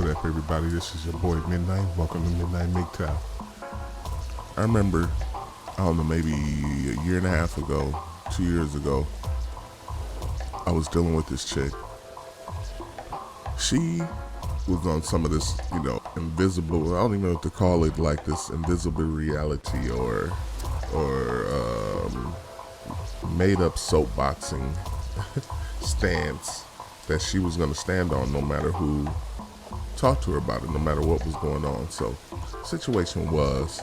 What up, everybody? This is your boy Midnight. Welcome to Midnight MGTOW. I remember, I don't know, maybe a year and a half ago, 2 years ago, I was dealing with this chick. She was on some of this, invisible, I don't even know what to call it, like this invisible reality or made up soapboxing stance that she was going to stand on no matter who talked to her about it, no matter what was going on. So the situation was,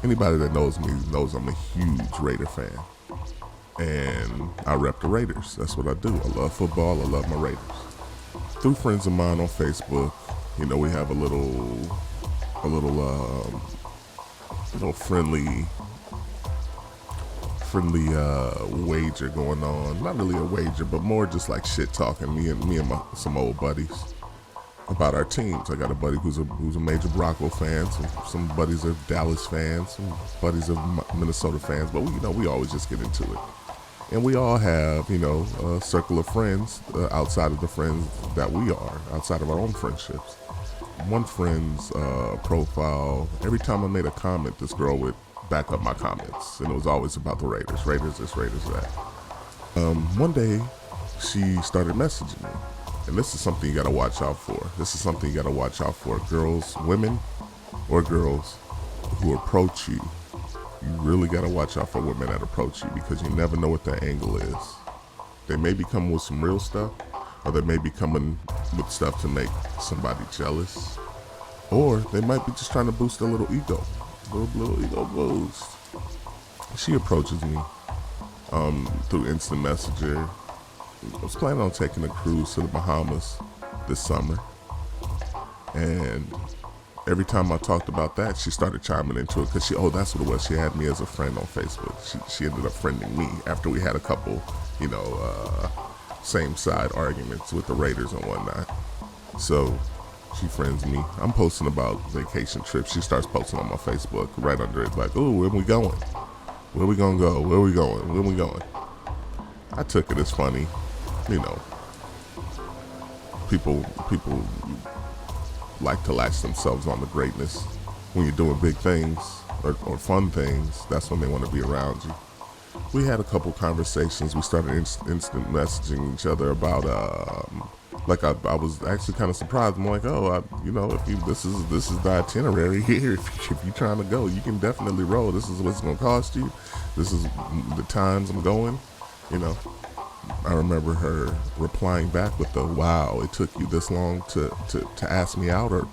anybody that knows me knows I'm a huge Raider fan, and I rep the Raiders. That's what I do. I love football. I love my Raiders. Through friends of mine on Facebook, we have a little friendly wager going on. Not really a wager, but more just like shit talking. Me and some old buddies about our teams. I got a buddy who's a major Bronco fan. Some buddies are Dallas fans. Some buddies are Minnesota fans. But we always just get into it. And we all have a circle of friends outside of the friends that we are, outside of our own friendships. One friend's profile, every time I made a comment, this girl would back up my comments, and it was always about the Raiders. Raiders this, Raiders that. One day, she started messaging me, and this is something you gotta watch out for. Girls, women, or girls who approach you. You really gotta watch out for women that approach you, because you never know what their angle is. They may be coming with some real stuff, or they may be coming with stuff to make somebody jealous, or they might be just trying to boost a little ego. Little ego boost. She approaches me through instant messenger. I was planning on taking a cruise to the Bahamas this summer, and every time I talked about that, she started chiming into it, because that's what it was. She had me as a friend on Facebook. She ended up friending me after we had a couple same side arguments with the Raiders and whatnot. So she friends me. I'm posting about vacation trips. She starts posting on my Facebook right under it, like, "Ooh, where we going? Where we gonna go? Where we going? Where we going?" I took it as funny, People like to latch themselves on the greatness. When you're doing big things or fun things, that's when they want to be around you. We had a couple conversations. We started instant messaging each other about I was actually kind of surprised. I'm like, if this is the itinerary here. If you're trying to go, you can definitely roll. This is what it's gonna cost you. This is the times I'm going. I remember her replying back with the, "Wow, it took you this long to ask me out or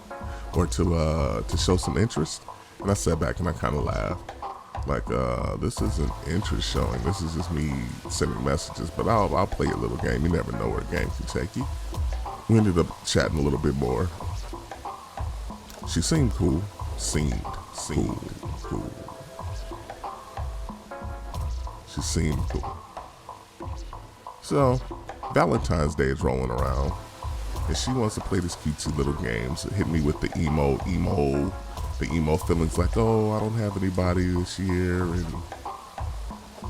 to show some interest." And I sat back and I kind of laughed. Like, this isn't interest showing. This is just me sending messages. But I'll play a little game. You never know where a game can take you. We ended up chatting a little bit more. She seemed cool. Seemed cool. She seemed cool. So, Valentine's Day is rolling around, and she wants to play this cutesy little games. Hit me with the emo feelings, like, "Oh, I don't have anybody this year, and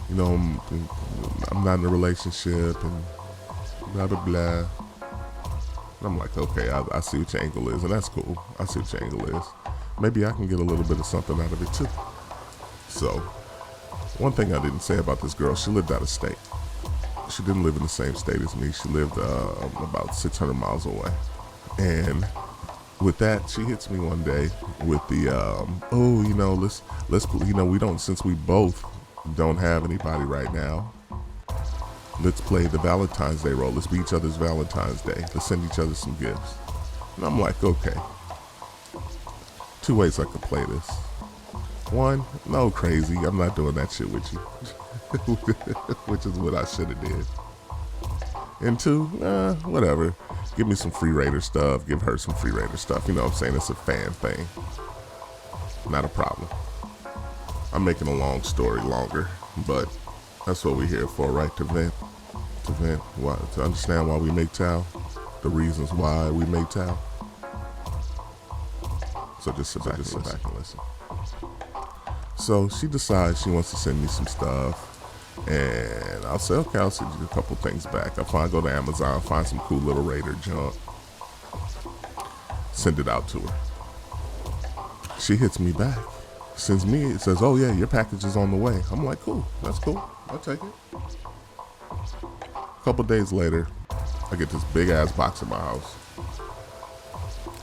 I'm not in a relationship, and blah blah blah." And I'm like, okay, I see what your angle is, and that's cool. I see what your angle is. Maybe I can get a little bit of something out of it too. So, one thing I didn't say about this girl, she lived out of state. She didn't live in the same state as me. She lived about 600 miles away. And with that, she hits me one day with the, let's we don't, since we both don't have anybody right now, let's play the Valentine's Day role. Let's be each other's Valentine's Day. Let's send each other some gifts. And I'm like, okay. 2 ways I could play this. One, no, crazy. I'm not doing that shit with you. Which is what I should have did. And 2, whatever. Give me some free Raider stuff. Give her some free Raider stuff. You know what I'm saying? It's a fan thing. Not a problem. I'm making a long story longer, but that's what we're here for, right? To vent. To understand why we make TOW. The reasons why we make TOW. So just sit back and listen. So she decides she wants to send me some stuff. And I'll say, okay, I'll send you a couple things back. Go to Amazon, find some cool little Raider junk. send it out to her. She hits me back, sends me, it says, oh yeah, your package is on the way. I'm like, cool, that's cool, I'll take it. A couple days later, I get this big ass box in my house.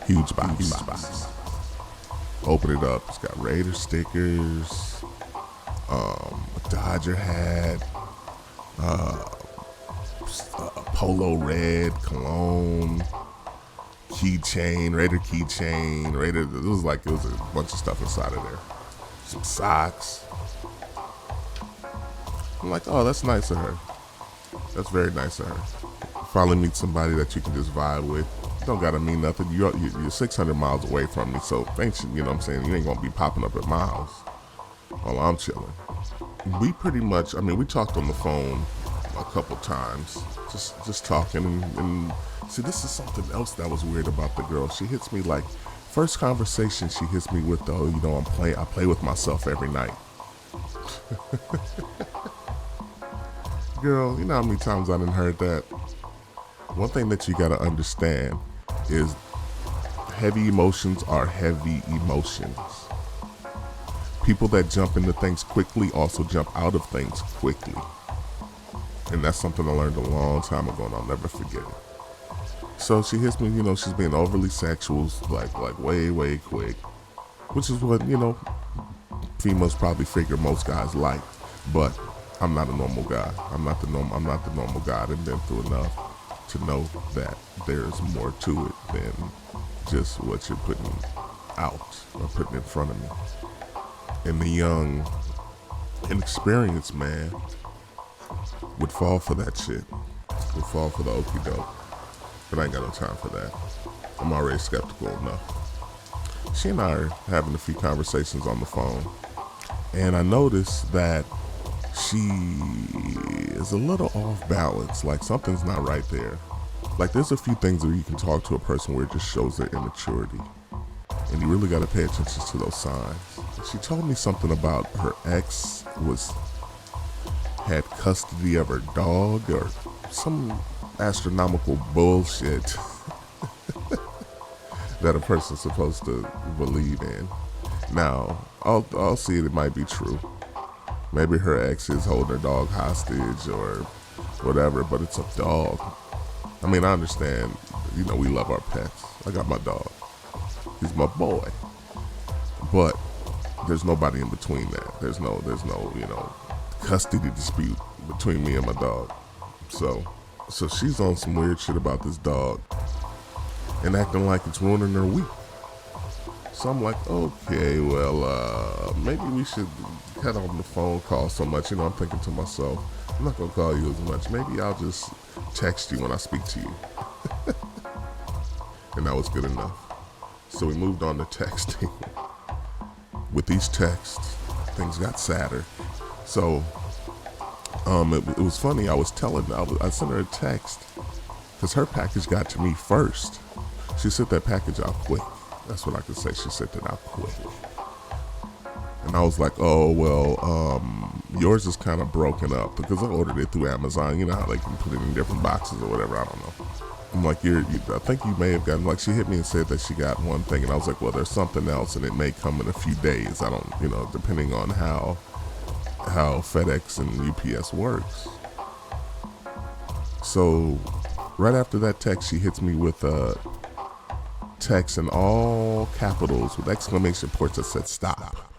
Huge box. Open it up, it's got Raider stickers, a Dodger hat, a polo red cologne, keychain, Raider keychain, Raider, it was a bunch of stuff inside of there. Some socks. I'm like, oh, that's nice of her. That's very nice of her. Finally meet somebody that you can just vibe with. Don't gotta mean nothing. You're 600 miles away from me, so thanks, you know what I'm saying? You ain't gonna be popping up at my house while I'm chilling. We pretty much, we talked on the phone a couple times, just talking, and see, this is something else that was weird about the girl. She hits me like, first conversation she hits me with, though, you know, I play with myself every night. Girl, you know how many times I done heard that? One thing that you gotta understand is heavy emotions are heavy emotions. People that jump into things quickly also jump out of things quickly. And that's something I learned a long time ago, and I'll never forget it. So she hits me, you know, she's being overly sexual, like way quick, which is what, you know, females probably figure most guys like. But I'm not a normal guy. I'm not the normal guy. I've been through enough to know that there's more to it than just what you're putting out or putting in front of me. And the young, inexperienced man would fall for that shit. Would fall for the okie doke. But I ain't got no time for that. I'm already skeptical enough. She and I are having a few conversations on the phone, and I noticed that she is a little off balance, like something's not right there. Like there's a few things where you can talk to a person where it just shows their immaturity, and you really got to pay attention to those signs. She told me something about her ex had custody of her dog or some astronomical bullshit that a person's supposed to believe in. Now, I'll see it might be true. Maybe her ex is holding her dog hostage or whatever, but it's a dog. I understand, you know, we love our pets. I got my dog. He's my boy. But there's nobody in between that. There's no, you know, custody dispute between me and my dog. So she's on some weird shit about this dog and acting like it's ruining her week. So I'm like, okay, well, maybe we should cut on the phone call so much. You know, I'm thinking to myself, I'm not going to call you as much. Maybe I'll just text you when I speak to you. And that was good enough. So we moved on to texting. With these texts, things got sadder. So it was funny. I sent her a text because her package got to me first. She sent that package out quick. That's what I could say. She sent it out quick. And I was like, oh, well, yours is kind of broken up because I ordered it through Amazon. You know how they can put it in different boxes or whatever. I don't know. I'm like, I think you may have gotten, like, she hit me and said that she got one thing. And I was like, well, there's something else and it may come in a few days. I don't, you know, depending on how FedEx and UPS works. So right after that text, she hits me with a text in all capitals with exclamation points that said stop.